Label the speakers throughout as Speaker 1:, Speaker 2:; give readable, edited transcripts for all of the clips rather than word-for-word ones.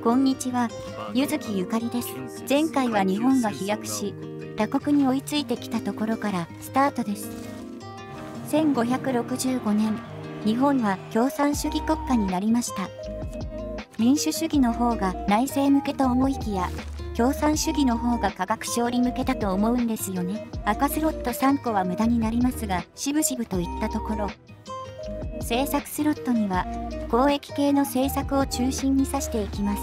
Speaker 1: こんにちは、柚木ゆかりです。前回は日本が飛躍し、他国に追いついてきたところからスタートです。1565年、日本は共産主義国家になりました。民主主義の方が内政向けと思いきや、共産主義の方が科学勝利向けだと思うんですよね。赤スロット3個は無駄になりますが、しぶしぶといったところ、政策スロットには公益系の政策を中心に指していきます。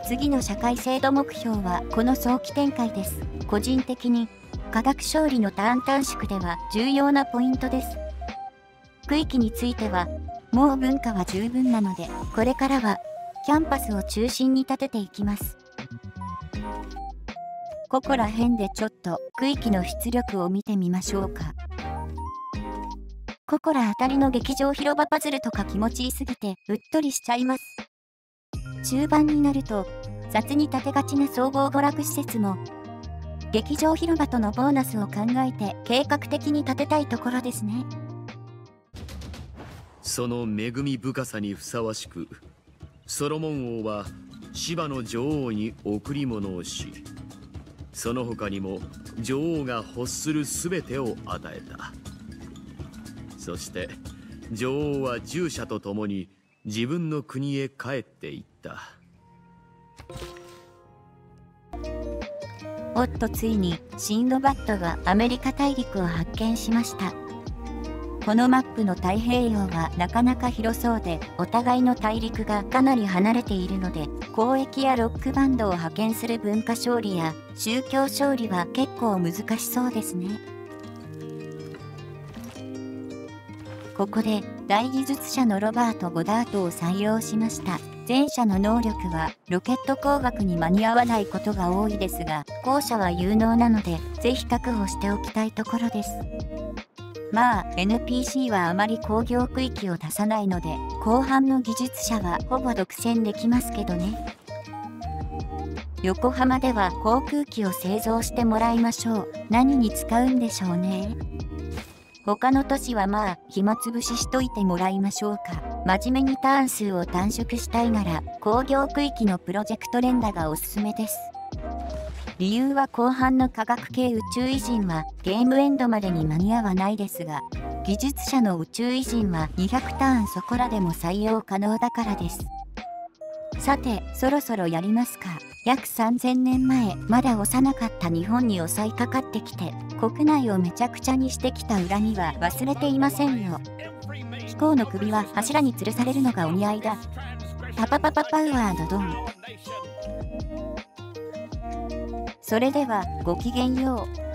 Speaker 1: 次の社会制度目標はこの早期展開です。個人的に科学勝利のターン短縮では重要なポイントです。区域についてはもう文化は十分なので、これからはキャンパスを中心に立てていきます。ここら辺でちょっと区域の出力を見てみましょうか。ここらあたりの劇場広場パズルとか気持ちいいすぎてうっとりしちゃいます。中盤になると雑に建てがちな総合娯楽施設も劇場広場とのボーナスを考えて計画的に建てたいところですね。
Speaker 2: その恵み深さにふさわしく、ソロモン王は芝の女王に贈り物をし、その他にも女王が欲するすべてを与えた。そして女王は従者と共に自分の国へ帰っていった。
Speaker 1: おっと、ついにシンドバッドがアメリカ大陸を発見しました。このマップの太平洋はなかなか広そうで、お互いの大陸がかなり離れているので、交易やロックバンドを派遣する文化勝利や宗教勝利は結構難しそうですね。ここで大技術者のロバート・ゴダートを採用しました。前者の能力はロケット工学に間に合わないことが多いですが、後者は有能なのでぜひ確保しておきたいところです。まあ NPC はあまり工業区域を出さないので、後半の技術者はほぼ独占できますけどね。横浜では航空機を製造してもらいましょう。何に使うんでしょうね。他の都市はまあ暇つぶししといてもらいましょうか。真面目にターン数を短縮したいなら工業区域のプロジェクト連打がおすすめです。理由は後半の科学系宇宙偉人はゲームエンドまでに間に合わないですが、技術者の宇宙偉人は200ターンそこらでも採用可能だからです。さて、そろそろやりますか。約3000年前、まだ幼かった日本に襲いかかってきて、国内をめちゃくちゃにしてきた恨みは忘れていませんよ。飛行の首は柱に吊るされるのがお似合いだ。パパパパパウワードドン。それでは、ごきげんよう。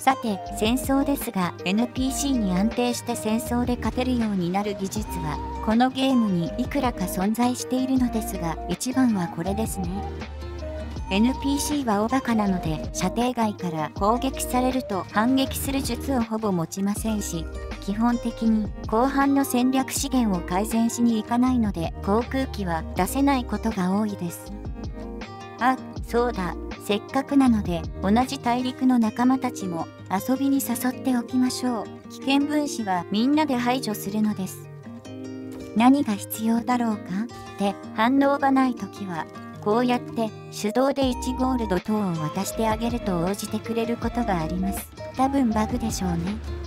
Speaker 1: さて、戦争ですが、NPC に安定して戦争で勝てるようになる技術は、このゲームにいくらか存在しているのですが、一番はこれですね。NPC はおバカなので、射程外から攻撃されると反撃する術をほぼ持ちませんし、基本的に後半の戦略資源を改善しに行かないので、航空機は出せないことが多いです。あ、そうだ。せっかくなので同じ大陸の仲間たちも遊びに誘っておきましょう。危険分子はみんなで排除するのです。何が必要だろうかって反応がないときはこうやって手動で1ゴールド等を渡してあげると応じてくれることがあります。多分バグでしょうね。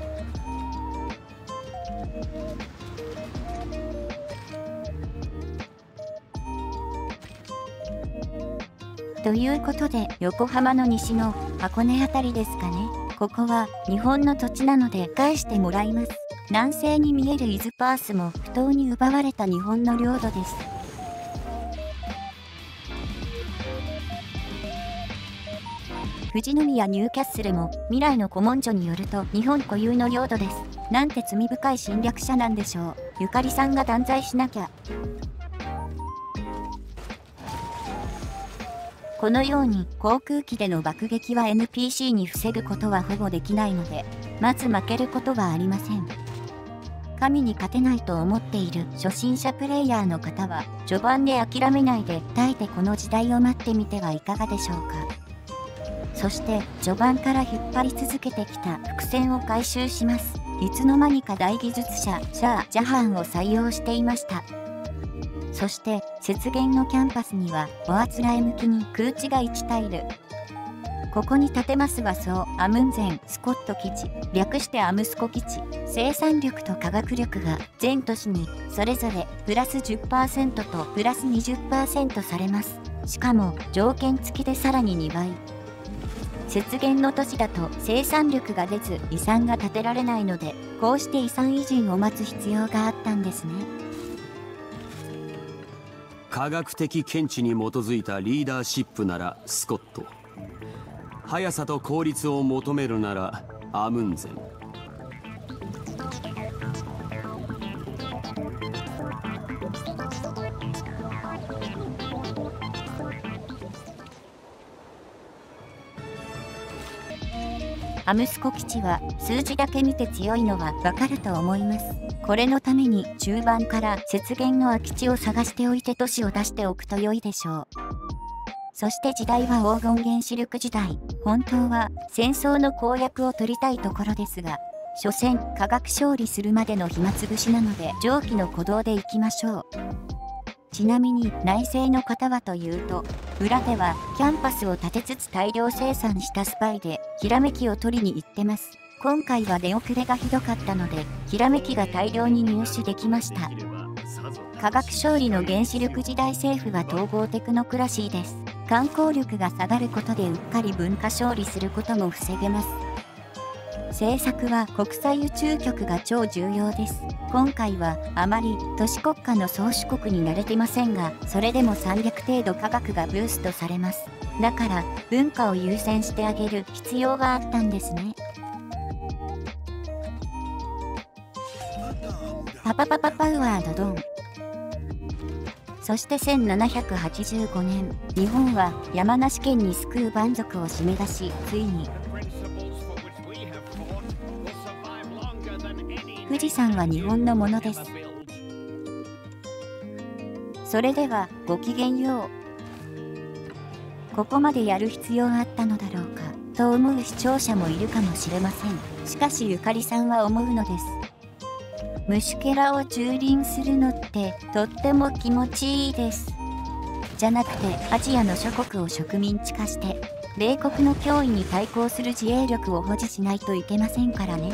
Speaker 1: ということで、横浜の西の箱根あたりですかね。ここは日本の土地なので返してもらいます。南西に見える伊豆パースも不当に奪われた日本の領土です。富士宮ニューキャッスルも未来の古文書によると日本固有の領土です。なんて罪深い侵略者なんでしょう。ゆかりさんが断罪しなきゃ。このように航空機での爆撃は NPC に防ぐことはほぼできないので、まず負けることはありません。神に勝てないと思っている初心者プレイヤーの方は、序盤で諦めないで耐えてこの時代を待ってみてはいかがでしょうか。そして序盤から引っ張り続けてきた伏線を回収します。いつの間にか大技術者シャア・ジャハンを採用していました。そして雪原のキャンパスにはオアツラへ向きに空地が1タイル。ここに建てますはそうアムンゼン・スコット基地、略してアムスコ基地。生産力と科学力が全都市にそれぞれプラス 10% とプラス 20% されます。しかも条件付きでさらに2倍。雪原の都市だと生産力が出ず遺産が建てられないので、こうして遺産維持を待つ必要があったんですね。
Speaker 3: 科学的見地に基づいたリーダーシップならスコット、速さと効率を求めるならアムンゼン。
Speaker 1: アムスコ基地は数字だけ見て強いのはわかると思います。これのために中盤から雪原の空き地を探しておいて都市を出しておくと良いでしょう。そして時代は黄金原子力時代。本当は戦争の公約を取りたいところですが、所詮科学勝利するまでの暇つぶしなので上記の鼓動でいきましょう。ちなみに内政の方はというと、裏ではキャンパスを建てつつ大量生産したスパイでひらめきを取りに行ってます。今回は出遅れがひどかったのでひらめきが大量に入手できました。科学勝利の原子力時代政府は統合テクノクラシーです。観光力が下がることでうっかり文化勝利することも防げます。政策は国際宇宙局が超重要です。今回はあまり都市国家の宗主国に慣れてませんが、それでも300程度科学がブーストされます。だから文化を優先してあげる必要があったんですね。パパパパパウアードドン。そして1785年、日本は山梨県に救う蛮族を締め出し、ついに富士山は日本のものです。それではごきげんよう。ここまでやる必要あったのだろうかと思う視聴者もいるかもしれません。しかしゆかりさんは思うのです。虫けらを蹂躙するのってとっても気持ちいいです。じゃなくてアジアの諸国を植民地化して米国の脅威に対抗する自衛力を保持しないといけませんからね。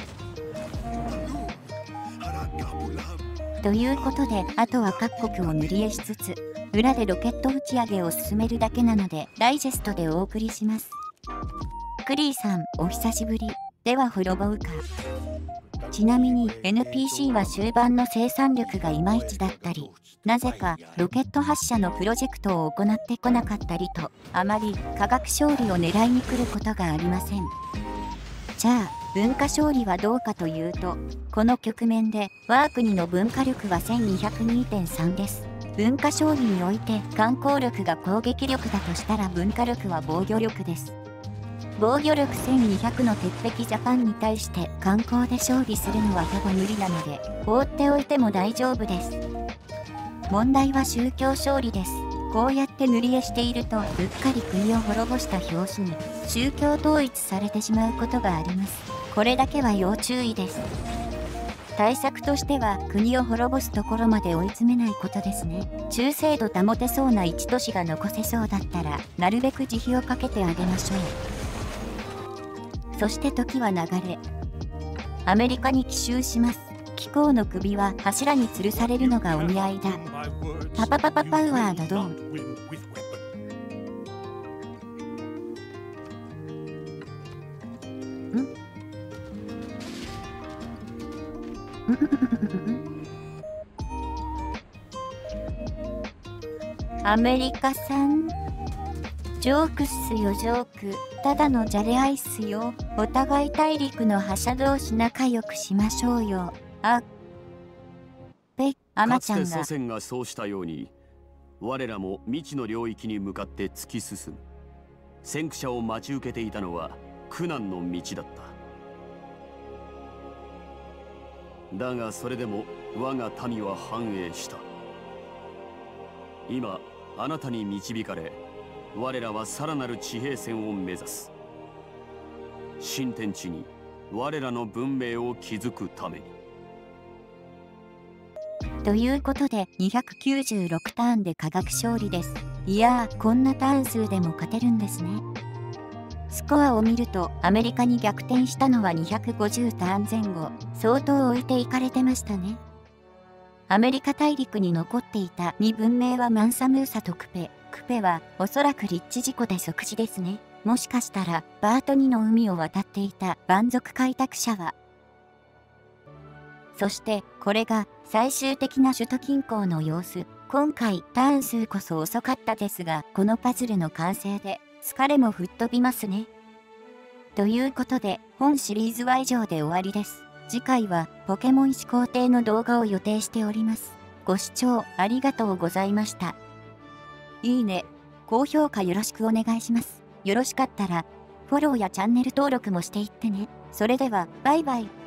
Speaker 1: ということで、あとは各国を塗り絵しつつ裏でロケット打ち上げを進めるだけなのでダイジェストでお送りします。クリーさんお久しぶり。では滅ぼうか。ちなみに NPC は終盤の生産力がいまいちだったり、なぜかロケット発射のプロジェクトを行ってこなかったりと、あまり科学勝利を狙いに来ることがありません。じゃあ文化勝利はどうかというと、この局面で我が国の文化力は 1202.3 です。文化勝利において観光力が攻撃力だとしたら文化力は防御力です。防御力1200の鉄壁ジャパンに対して観光で勝利するのはほぼ無理なので放っておいても大丈夫です。問題は宗教勝利です。こうやって塗り絵しているとうっかり国を滅ぼした拍子に宗教統一されてしまうことがあります。これだけは要注意です。対策としては国を滅ぼすところまで追い詰めないことですね。忠誠度保てそうな一都市が残せそうだったらなるべく慈悲をかけてあげましょう。そして時は流れアメリカに奇襲します。貴公の首は柱に吊るされるのがお似合いだ。パパパパパウアードドン。アメリカさん、ジョークっすよジョーク。ただのじゃれ合いっすよ。お互い大陸の覇者同士仲良くしましょうよ。アマちゃんが。かつて祖
Speaker 3: 先がそうしたように、我らも未知の領域に向かって突き進む。先駆者を待ち受けていたのは苦難の道だった。だがそれでも我が民は繁栄した。今あなたに導かれ、我らはさらなる地平線を目指す。新天地に我らの文明を築くために。
Speaker 1: ということで296ターンで科学勝利です。いやー、こんなターン数でも勝てるんですね。スコアを見るとアメリカに逆転したのは250ターン前後、相当置いていかれてましたね。アメリカ大陸に残っていた2文明はマンサムーサとクペはおそらく立地事故で即死ですね。もしかしたらバート2の海を渡っていた蛮族開拓者は。そしてこれが最終的な首都近郊の様子。今回ターン数こそ遅かったですが、このパズルの完成で疲れも吹っ飛びますね。ということで本シリーズは以上で終わりです。次回はポケモン始皇帝の動画を予定しております。ご視聴ありがとうございました。いいね、高評価よろしくお願いします。よろしかったらフォローやチャンネル登録もしていってね。それではバイバイ。